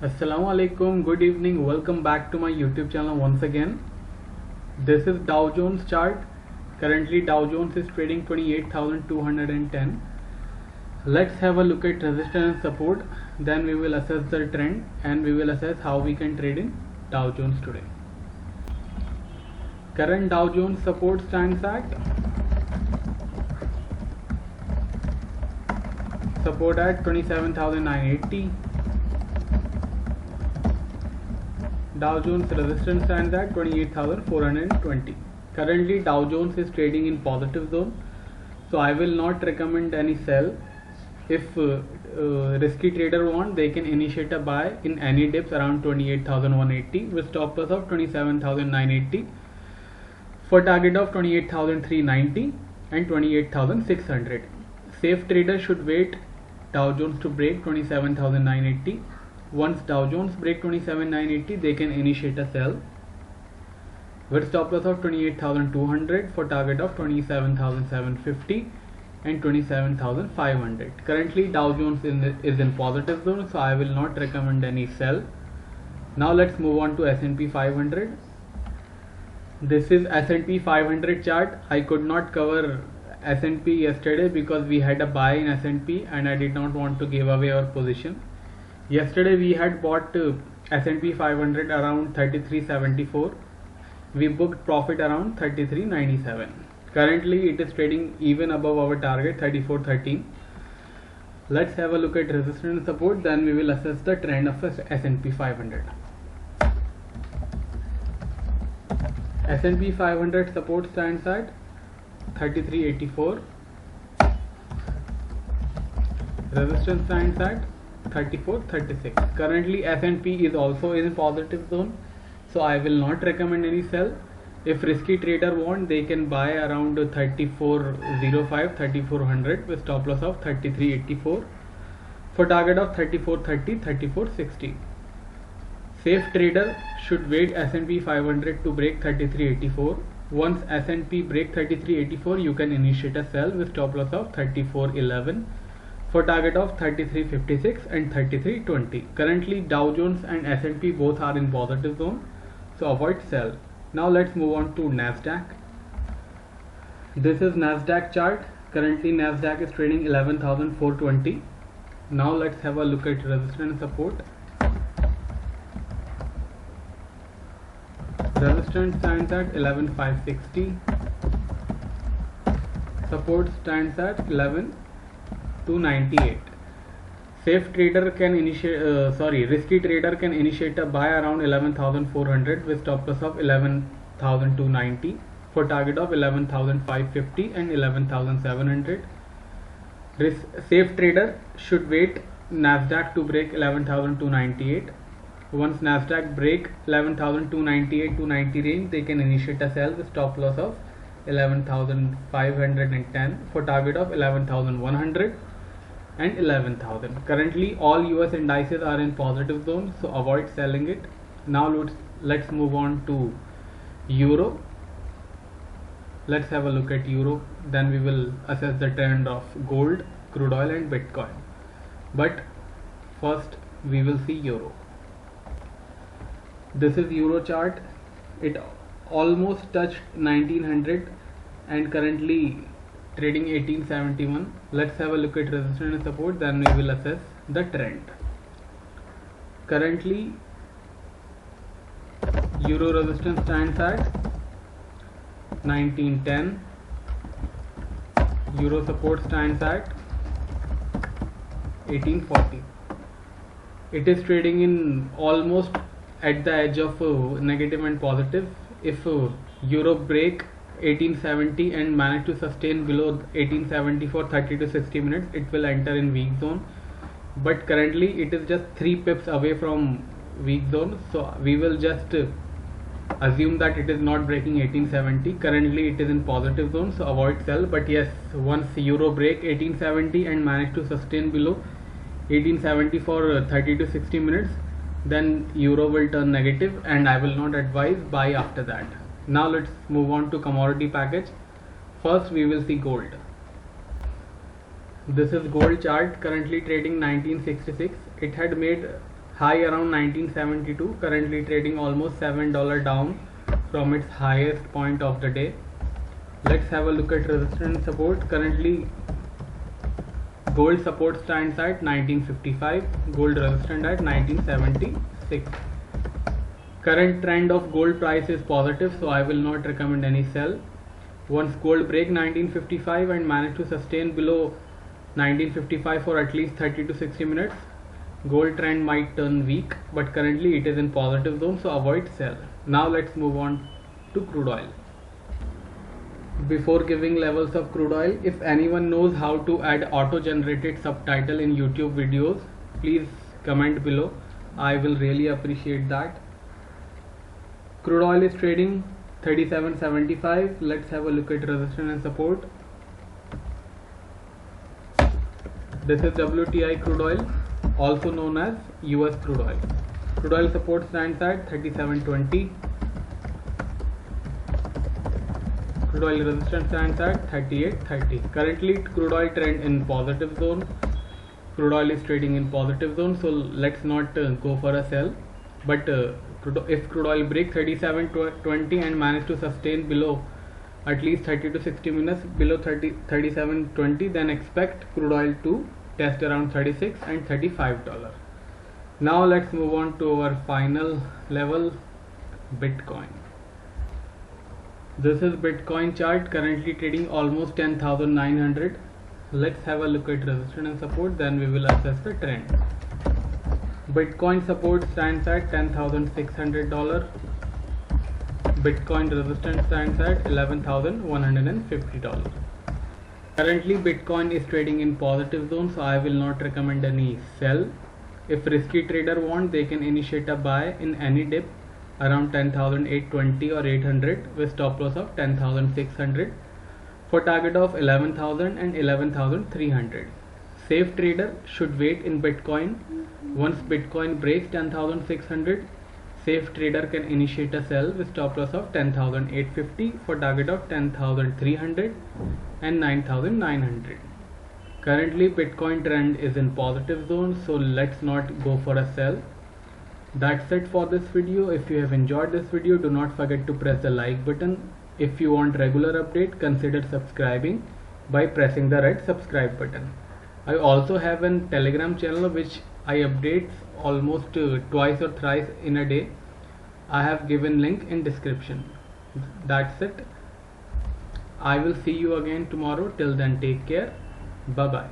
Assalamu alaikum, good evening, welcome back to my YouTube channel once again. This is Dow Jones chart. Currently Dow Jones is trading 28,210. Let's have a look at resistance and support, then we will assess the trend and we will assess how we can trade in Dow Jones today. Current Dow Jones support stands at support at 27,980. Dow Jones resistance stands at 28,420. Currently Dow Jones is trading in positive zone, so I will not recommend any sell. If risky trader want, they can initiate a buy in any dips around 28,180 with stop loss of 27,980 for target of 28,390 and 28,600. Safe trader should wait Dow Jones to break 27,980. Once Dow Jones break 27,980, they can initiate a sell with stop loss of 28,200 for target of 27,750 and 27,500. Currently Dow Jones is in positive zone, so I will not recommend any sell. Now let's move on to S&P 500. This is S&P 500 chart. I could not cover S&P yesterday because we had a buy in S&P and I did not want to give away our position. Yesterday we had bought S&P 500 around 33.74. We booked profit around 33.97. Currently it is trading even above our target 34.13. Let's have a look at resistance and support, then we will assess the trend of S&P 500. S&P 500 support stands at 33.84. Resistance stands at 34.36. Currently S&P is also in positive zone, so I will not recommend any sell. If risky trader want, they can buy around 34.05, 3400 with stop loss of 33.84 for target of 34.30, 34.60. Safe trader should wait S&P 500 to break 33.84. Once S&P break 33.84, you can initiate a sell with stop loss of 34.11 for target of 33.56 and 33.20. Currently Dow Jones and S&P both are in positive zone, so avoid sell. Now let's move on to Nasdaq. This is Nasdaq chart. Currently Nasdaq is trading 11,420. Now let's have a look at resistance and support. Resistance stands at 11,560. Support stands at 11,298. Safe trader can risky trader can initiate a buy around 11,400 with stop loss of 11,290 for target of 11,550 and 11,700. Safe trader should wait Nasdaq to break 11,298. Once Nasdaq break 11,298 to 90 range, they can initiate a sell with stop loss of 11,510 for target of 11,100 and 11,000. Currently all US indices are in positive zone, so avoid selling it. Now let's move on to Euro. Let's have a look at Euro, then we will assess the trend of gold, crude oil and Bitcoin. But first we will see Euro. This is Euro chart. It almost touched 1900 and currently trading 1871. Let's have a look at resistance and support, then we will assess the trend. Currently Euro resistance stands at 1910. Euro support stands at 1840. It is trading in almost at the edge of negative and positive. If Euro break 1870 and manage to sustain below 1870 for 30 to 60 minutes, it will enter in weak zone, but currently it is just 3 pips away from weak zone, so we will just assume that it is not breaking 1870. Currently it is in positive zone, so avoid sell. But yes, once Euro break 1870 and manage to sustain below 1870 for 30 to 60 minutes, then Euro will turn negative and I will not advise buy after that. Now let's move on to commodity package. First we will see gold. This is gold chart, currently trading 1966. It had made high around 1972, currently trading almost $7 down from its highest point of the day. Let's have a look at resistance and support. Currently gold support stands at 1955, gold resistance at 1976. Current trend of gold price is positive, so I will not recommend any sell. Once gold break 1955 and manage to sustain below 1955 for at least 30 to 60 minutes, gold trend might turn weak, but currently it is in positive zone, so avoid sell. Now let's move on to crude oil. Before giving levels of crude oil, if anyone knows how to add auto-generated subtitle in YouTube videos, please comment below. I will really appreciate that. Crude oil is trading 37.75. Let's have a look at resistance and support. This is WTI crude oil, also known as US crude oil. Crude oil support stands at 37.20. Crude oil resistance stands at 38.30. Currently crude oil trend in positive zone. Crude oil is trading in positive zone, so let's not go for a sell. But if crude oil break 37.20 and manage to sustain below at least 30 to 60 minutes below 37.20, then expect crude oil to test around $36 and $35. Now let's move on to our final level, Bitcoin. This is Bitcoin chart, currently trading almost 10,900. Let's have a look at resistance and support, then we will assess the trend. Bitcoin support stands at $10,600. Bitcoin resistance stands at $11,150. Currently Bitcoin is trading in positive zone, so I will not recommend any sell. If risky trader want, they can initiate a buy in any dip around 10,820 or 800 with stop loss of 10,600 for target of 11,000 and 11,300. Safe trader should wait in Bitcoin. Once Bitcoin breaks 10,600, safe trader can initiate a sell with stop loss of 10,850 for target of 10,300 and 9,900. Currently Bitcoin trend is in positive zone, so let's not go for a sell. That's it for this video. If you have enjoyed this video, do not forget to press the like button. If you want regular update, consider subscribing by pressing the red subscribe button. I also have a Telegram channel which I update almost twice or thrice in a day. I have given link in description. That's it. I will see you again tomorrow. Till then, take care. Bye bye.